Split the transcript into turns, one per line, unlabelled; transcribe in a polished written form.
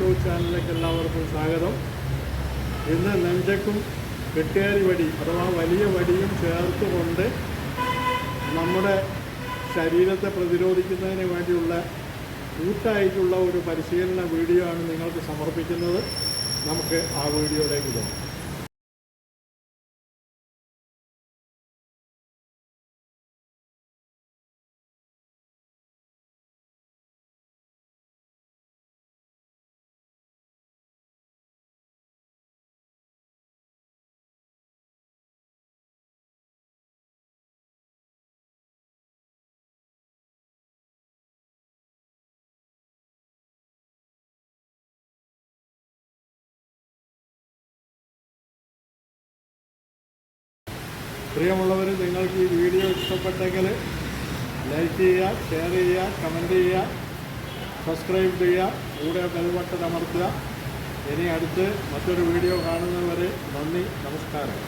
YouTube ചാനലിലേക്ക് എല്ലാവർക്കും സ്വാഗതം. ഇന്ന് നെഞ്ചക്കും കെട്ടിയാരി വടി അഥവാ വലിയ വടിയും ചേർത്തുകൊണ്ട് നമ്മുടെ ശരീരത്തെ പ്രതിരോധിക്കുന്നതിന് വേണ്ടിയുള്ള കൂട്ടായിട്ടുള്ള ഒരു പരിശീലന വീഡിയോ ആണ് നിങ്ങൾക്ക് സമർപ്പിക്കുന്നത്. നമുക്ക് ആ വീഡിയോയിലേക്ക് പോകാം. പ്രിയമുള്ളവർ, നിങ്ങൾക്ക് ഈ വീഡിയോ ഇഷ്ടപ്പെട്ടെങ്കിൽ ലൈക്ക് ചെയ്യുക, ഷെയർ ചെയ്യുക, കമൻറ്റ് ചെയ്യുക, സബ്സ്ക്രൈബ് ചെയ്യുക, കൂടെ ബെൽ ബട്ടൺ അമർത്തുക. ഇനി അടുത്ത് മറ്റൊരു വീഡിയോ കാണുന്നവരെ നന്ദി, നമസ്കാരം.